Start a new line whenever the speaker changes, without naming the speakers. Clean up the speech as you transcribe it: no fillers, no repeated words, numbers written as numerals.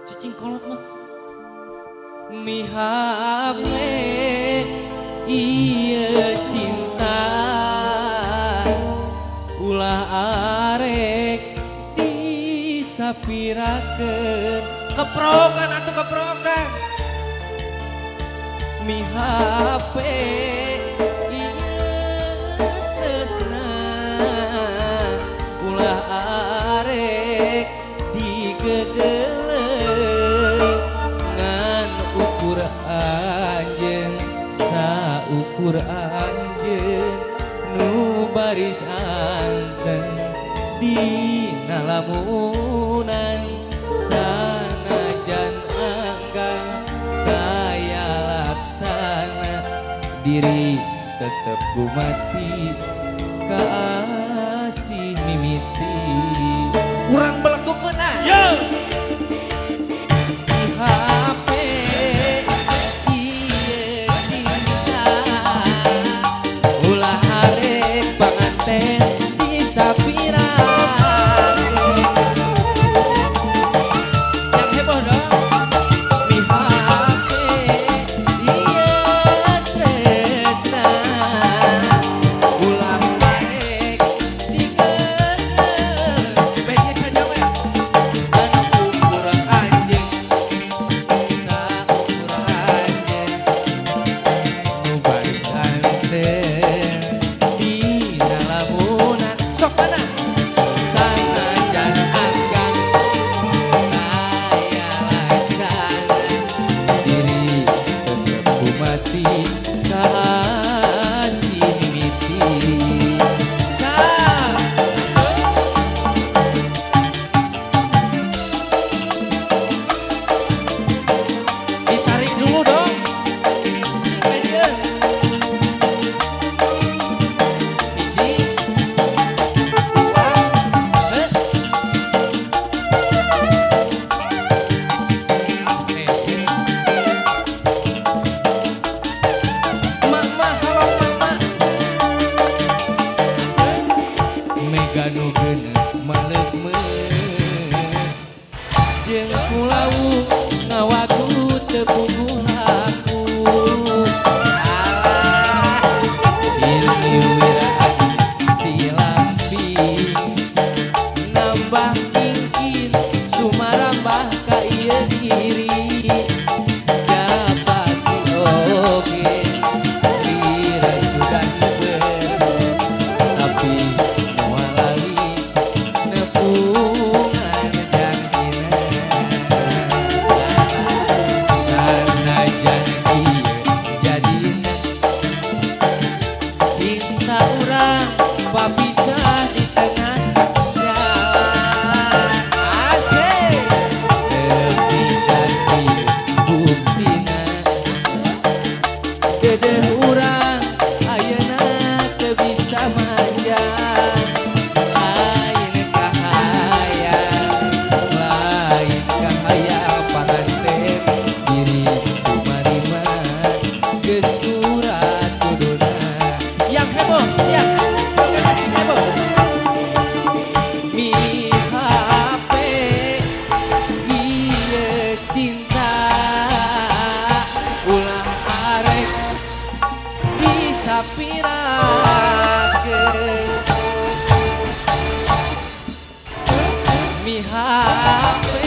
Cicing kolot mah. Mihape ieu cinta ulah arek disapirakeun.
Keprokan atau keprokan.
Mihape ieu tresna ulah arek digegeleuk ngan ukur anjeun saukur anjeun nu baris anteng dina lamunan sanajan anggan kaya laksana diri tetep kumati kaasih mimiti
Urang beleguk meunah.
yo HP ieu cinta ulah arek panganten disapirakeun yang heboh dong. Mihape ieu tresna ulah arek digegeleuk
Bedia saja we.
dan ukur anjeun saukur anjeun nu baris anteng dina lamunan sok mana sanajan anggan kaya laksana diri tetep kumati kaasih mimiti sa ditarik dulu dong. Median. Hiji. Dua. Hese. Mama, halo mama. Mega nu geuneuh maleuk jeung kulau ngawaku teu puguh aku alah piliwiraan di lamping nambah kingkin sumarambah ka ieu diri japati oge lira sudah hibeung tapi moal lali nepungan jantina sanajan ieu jadina cinta urang papisah di tengah jalan asik tapi ganti buktina dedeh urang ayeuna teu bisa manjang lain kahayang panganten diri kumarima geus kurat kuduna yang heboh siap organisasi heboh. Mihape ieu cinta ulah arek disapirakeun. Mihape